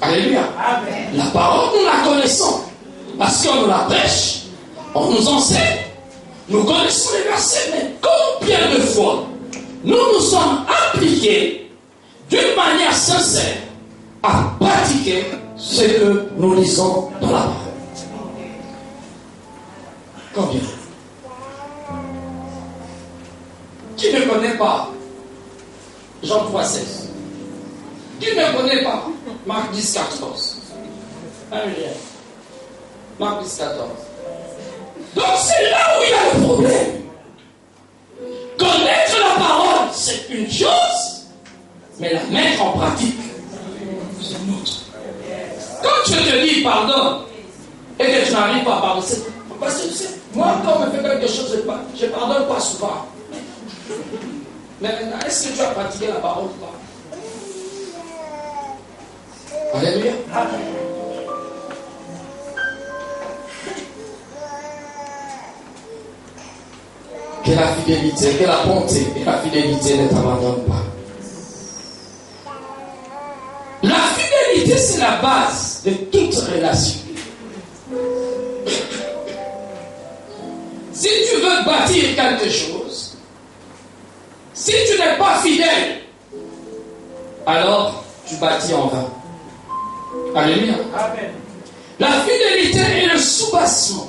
Alléluia. Amen. La parole, nous la connaissons. Parce qu'on nous la prêche, on nous enseigne. Nous connaissons les versets, mais combien de fois nous nous sommes appliqués d'une manière sincère à pratiquer ce que nous lisons dans la parole. Combien? Qui ne connaît pas Jean 3,16? Qui ne connaît pas Marc 10,14? Marc 10,14. Donc c'est là où il y a le problème. Connaître la parole, c'est une chose, mais la mettre en pratique, c'est une autre. Quand je te dis pardonne et que tu n'arrives pas à pardonner, parce que tu sais, moi quand on me fait quelque chose, je ne pardonne pas souvent. Mais maintenant, est-ce que tu as pratiqué la parole ou pas? Alléluia. Que la fidélité, que la bonté et la fidélité ne t'abandonnent pas. La fidélité, c'est la base de toute relation. Si tu veux bâtir quelque chose, si tu n'es pas fidèle, alors tu bâtis en vain. Alléluia. Amen. La fidélité est le soubassement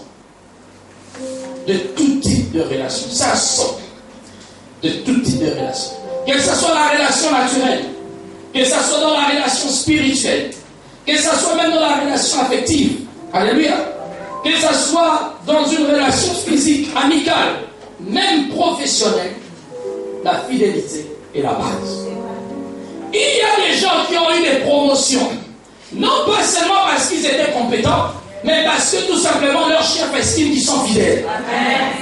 de tout type de relation. C'est un socle de tout type de relation. Que ce soit la relation naturelle, que ce soit dans la relation spirituelle, que ce soit même dans la relation affective. Alléluia. Que ce soit dans une relation physique, amicale, même professionnelle, la fidélité est la base. Il y a des gens qui ont eu des promotions, non pas seulement parce qu'ils étaient compétents, mais parce que tout simplement leur chef estime qu'ils sont fidèles. Amen.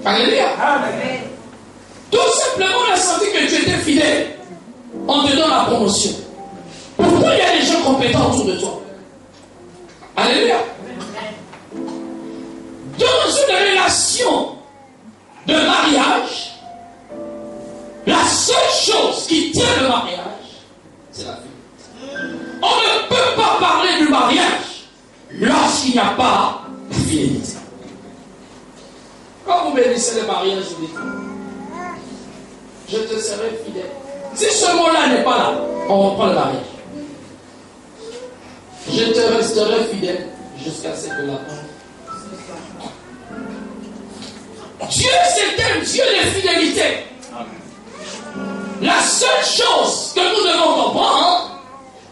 Alléluia. Amen. Tout simplement on a senti que tu étais fidèle. On te donne la promotion. Pourquoi il y a des gens compétents autour de toi? Alléluia. Dans une relation de mariage, la seule chose qui tient le mariage, c'est la fidélité. On ne peut pas parler du mariage lorsqu'il n'y a pas de fidélité. Quand vous bénissez le mariage, vous dites, je te serai fidèle. Si ce mot-là n'est pas là, on reprend le mariage. Je te resterai fidèle jusqu'à ce que la fin. Dieu, c'est un Dieu de fidélité. La seule chose que nous devons comprendre,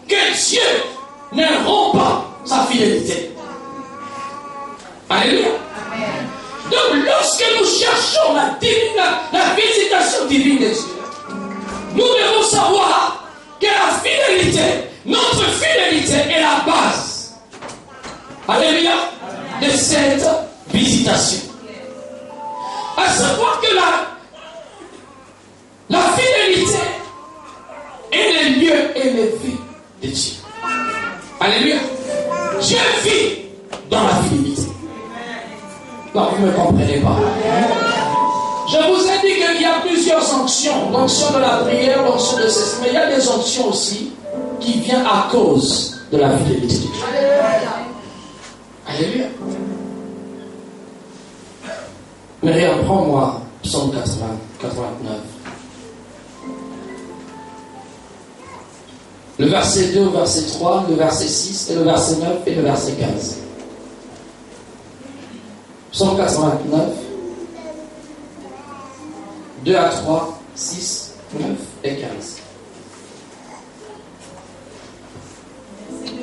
que Dieu ne rompt pas sa fidélité. Alléluia. Donc lorsque nous cherchons la visitation divine de Dieu, nous devons savoir que la fidélité, notre fidélité est la base. Alléluia. De cette visitation. À savoir que la fidélité est le lieu élevé de Dieu. Alléluia. Dieu vit dans la fidélité. Non, vous ne me comprenez pas. Je vous ai dit qu'il y a plusieurs sanctions l'onction de la prière, l'onction de ceci. Mais il y a des onctions aussi qui viennent à cause de la fidélité de Dieu. Alléluia. Myriam, prends-moi Psaume 89. Le verset 2 au verset 3, le verset 6 et le verset 9 et le verset 15. Psaume 89, 2 à 3, 6, 9 et 15. Verset 2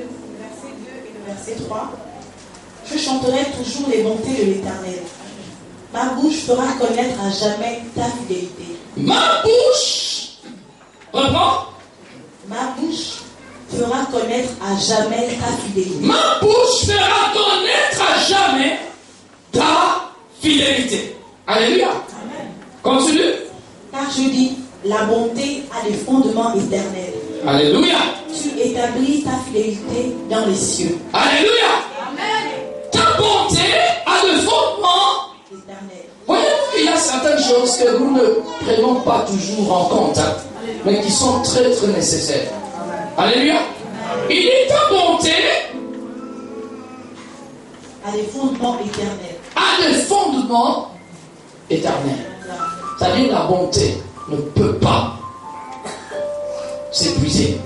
et le verset 3. Je chanterai toujours les bontés de l'Éternel. Ma bouche fera connaître à jamais ta fidélité. Ma bouche, reprends. Ma bouche fera connaître à jamais ta fidélité. Ma bouche fera connaître à jamais ta fidélité. Alléluia. Amen. Continue. Car je dis, la bonté a des fondements éternels. Alléluia. Tu établis ta fidélité dans les cieux. Alléluia. Amen. Ta bonté a des fondements éternels. Voyez-vous qu'il y a certaines choses que nous ne prenons pas toujours en compte, hein, mais qui sont très très nécessaires. Alléluia. Il dit ta bonté À des fondements éternels. a des fondements éternels. C'est-à-dire la bonté ne peut pas s'épuiser.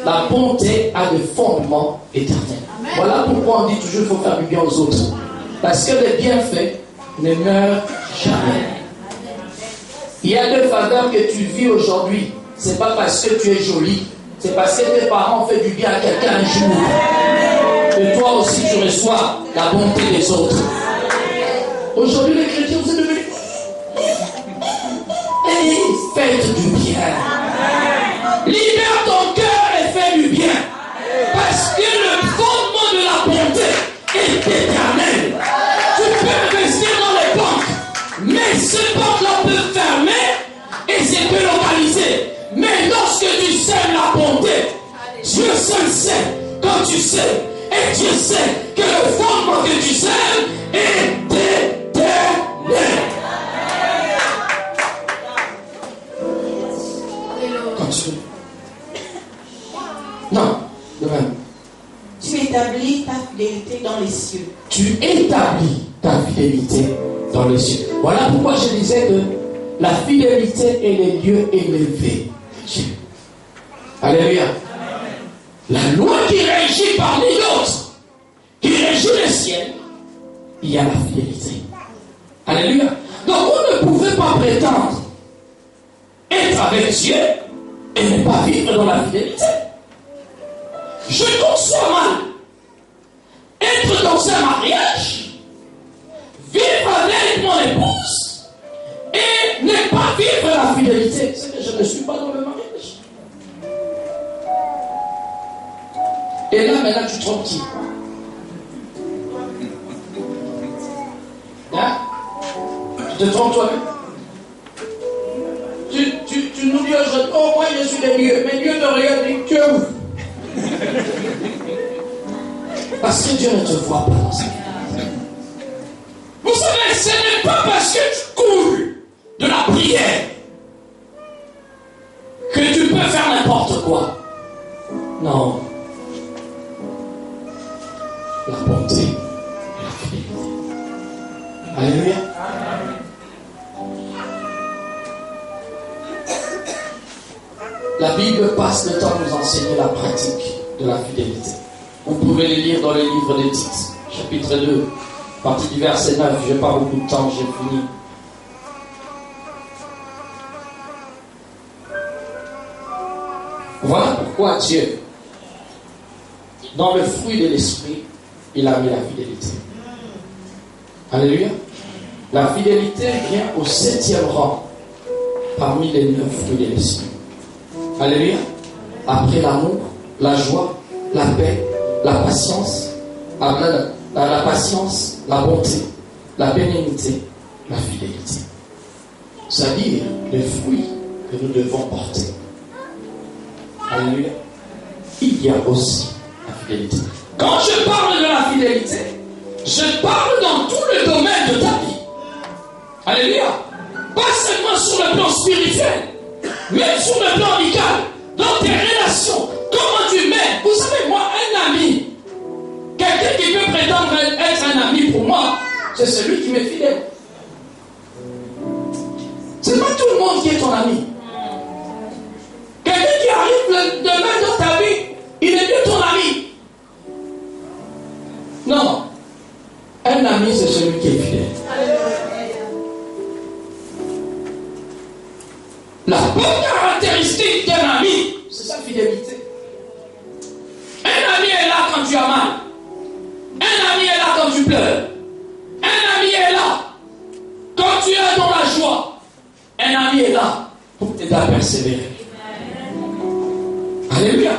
La bonté a des fondements éternels. Voilà pourquoi on dit toujours qu'il faut faire du bien aux autres. Parce que les bienfaits ne meurent jamais. Il y a des faveurs que tu vis aujourd'hui. Ce n'est pas parce que tu es jolie. C'est parce que tes parents ont fait du bien à quelqu'un un jour. Et toi aussi tu reçois la bonté des autres. Aujourd'hui les chrétiens vous êtes devenus. Et faites du bien. Libère ton cœur et fais du bien. Parce que le fondement de la bonté est éternel. Tu peux rester dans les banques, mais ces banques-là peuvent fermer et c'est peu localisé. Mais lorsque tu sèmes la bonté, Dieu seul sait. Quand tu sais, et Dieu sait que le fondement que tu sèmes est éternel. Continue. Non, de même. Tu établis ta fidélité dans les cieux. Tu établis ta fidélité dans les cieux. Voilà pourquoi je disais que la fidélité est les lieux élevés de Dieu. Alléluia. La loi qui régit parmi d'autres, qui régit le ciel, il y a la fidélité. Alléluia. Donc on ne pouvait pas prétendre être avec Dieu et ne pas vivre dans la fidélité. Je conçois mal être dans un mariage, vivre avec mon épouse et ne pas vivre la fidélité. C'est que je ne suis pas dans le mariage. Et là maintenant tu trompes qui? Hein? Tu te trompes toi-même? Tu nous dis aujourd'hui, oh moi je suis des lieux, mais Dieu te regarde et Dieu. Parce que Dieu ne te voit pas dans sa vie. Vous savez, ce n'est pas parce que tu coules de la prière que tu peux faire n'importe quoi. Non. La bonté et la fidélité. Alléluia. La Bible passe le temps à nous enseigner la pratique de la fidélité. Vous pouvez les lire dans le livre des Tites, chapitre 2, partie du verset 9. Je n'ai pas beaucoup de temps, j'ai fini. Voilà pourquoi Dieu, dans le fruit de l'esprit, il a mis la fidélité. Alléluia. La fidélité vient au 7e rang parmi les 9 fruits de l'esprit. Alléluia. Après l'amour, la joie, la paix, la patience, la patience, la bonté, la bénignité, la fidélité. C'est-à-dire les fruits que nous devons porter. Alléluia. Il y a aussi la fidélité. Quand je parle de la fidélité, je parle dans tout le domaine de ta vie. Alléluia. Pas seulement sur le plan spirituel, sur le plan amical, dans tes relations, comment tu mets. Vous savez, moi, un ami, quelqu'un qui peut prétendre être un ami pour moi, c'est celui qui m'est fidèle. C'est pas tout le monde qui est ton ami. Quelqu'un qui arrive demain dans ta vie, il est plus ton ami. Non. Un ami, c'est celui qui est fidèle. La bonne caractéristique d'un ami, c'est sa fidélité. Un ami est là quand tu as mal. Un ami est là quand tu pleures. Un ami est là quand tu es dans la joie. Un ami est là pour t'aider à persévérer. Alléluia.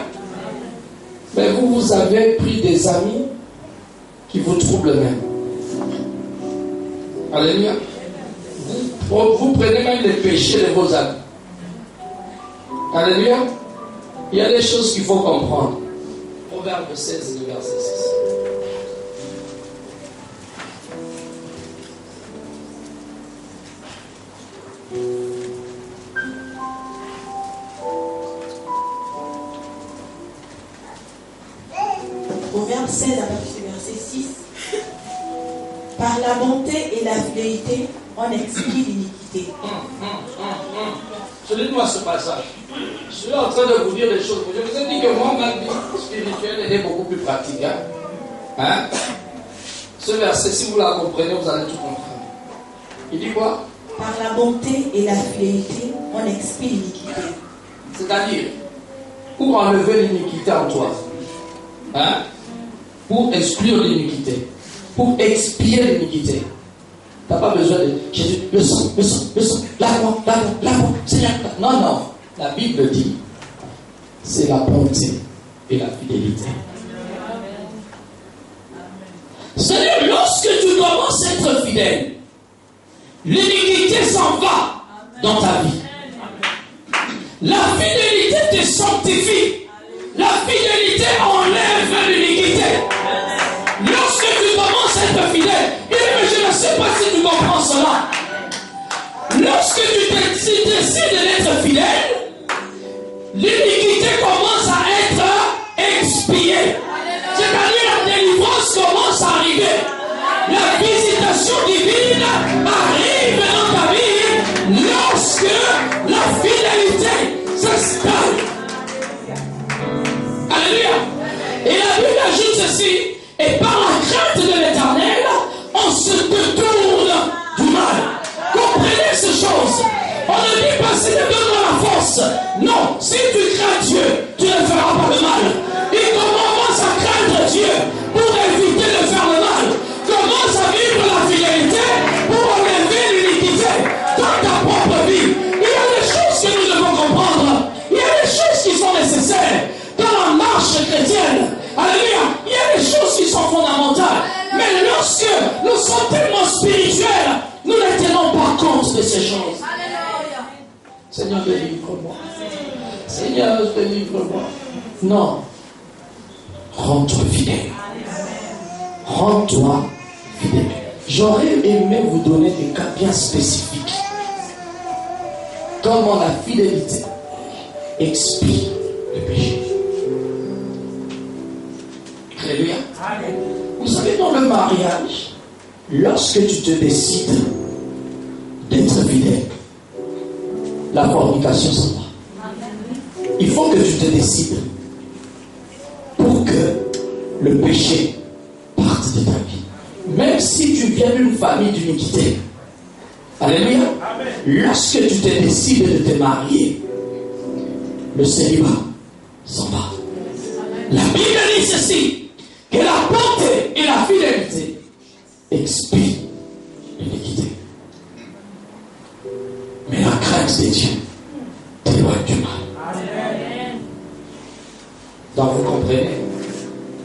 Mais vous avez pris des amis qui vous troublent même. Alléluia. Vous prenez même les péchés de vos amis. Alléluia. Il y a des choses qu'il faut comprendre. Proverbe 16, le verset 6. Proverbe 16 à partir du verset 6. Par la bonté et la fidélité, on expie l'iniquité. Souligne-moi ce passage. Je suis en train de vous dire des choses. Je vous ai dit que moi, ma vie spirituelle, elle est beaucoup plus pratique. Hein? Ce verset, si vous la comprenez, vous allez tout comprendre. Il dit quoi? Par la bonté et la fidélité, on expie l'iniquité. C'est-à-dire, pour enlever l'iniquité en toi. Hein? Pour exclure l'iniquité. Pour expier l'iniquité. Tu n'as pas besoin de Jésus, le sang, lave-moi, Seigneur. Non. La Bible dit, c'est la bonté et la fidélité. Seigneur, lorsque tu commences à être fidèle, l'iniquité s'en va dans ta vie. La fidélité te sanctifie. La fidélité enlève l'iniquité. Lorsque tu commences à être fidèle, je ne sais pas si tu comprends cela. Lorsque tu décides d'être fidèle, l'iniquité commence à être expiée. C'est-à-dire la délivrance commence à arriver. La visitation divine arrive dans ta vie lorsque la fidélité s'installe. Alléluia. Et la Bible ajoute ceci. Et par la crainte de l'Éternel, on se détourne du mal. Comprenez ces choses. On ne dit pas si Dieu donne la force. Non, si tu crains Dieu, tu ne feras pas le mal. Il commence à craindre Dieu pour éviter de faire le mal. Commence à vivre la fidélité pour enlever l'iniquité dans ta propre vie. Il y a des choses que nous devons comprendre. Il y a des choses qui sont nécessaires dans la marche chrétienne. Alléluia. Il y a des choses qui sont fondamentales. Mais lorsque nous sommes tellement spirituels, nous ne tenons pas compte de ces choses. Alléluia. Seigneur, délivre-moi. Seigneur, délivre-moi. Non. Rends-toi fidèle. Rends-toi fidèle. J'aurais aimé vous donner des cas bien spécifiques. Comment la fidélité expie le péché. Alléluia. Vous savez, dans le mariage, lorsque tu te décides d'être fidèle, la fornication s'en va. Il faut que tu te décides pour que le péché parte de ta vie. Même si tu viens d'une famille d'iniquité. Alléluia. Lorsque tu te décides de te marier, le célibat s'en va. La Bible dit ceci. Que la bonté et la fidélité expient l'iniquité. Mais la crainte de Dieu t'éloigne du mal. Donc vous comprenez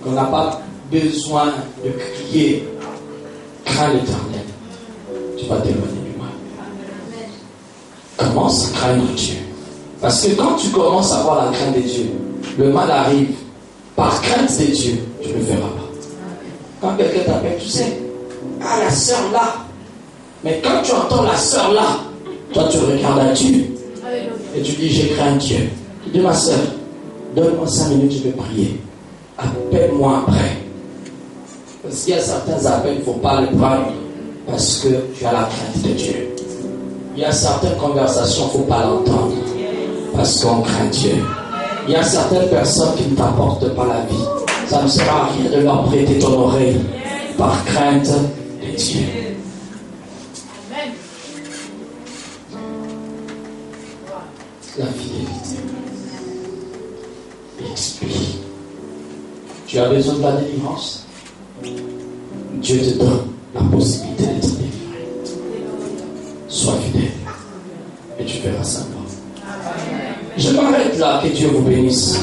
qu'on n'a pas besoin de crier crains l'Éternel. Tu vas t'éloigner du mal. Commence à craindre Dieu. Parce que quand tu commences à avoir la crainte de Dieu, le mal arrive. Par crainte de Dieu, tu ne le feras pas. Quand quelqu'un t'appelle, tu sais, ah, la sœur là. Mais quand tu entends la sœur là, toi tu regardes à Dieu. Et tu dis, j'ai craint Dieu. Tu dis, ma soeur, donne-moi 5 minutes, je vais prier. Appelle-moi après. Parce qu'il y a certains appels, il ne faut pas les prendre parce que tu as la crainte de Dieu. Il y a certaines conversations, il ne faut pas l'entendre parce qu'on craint Dieu. Il y a certaines personnes qui ne t'apportent pas la vie. Ça ne sert à rien de leur prêter ton oreille par crainte de Dieu. La fidélité. Explie. Tu as besoin de la délivrance? Dieu te donne la possibilité d'être délivré. Sois fidèle. Et tu verras ça. Je m'arrête là. Que Dieu vous bénisse.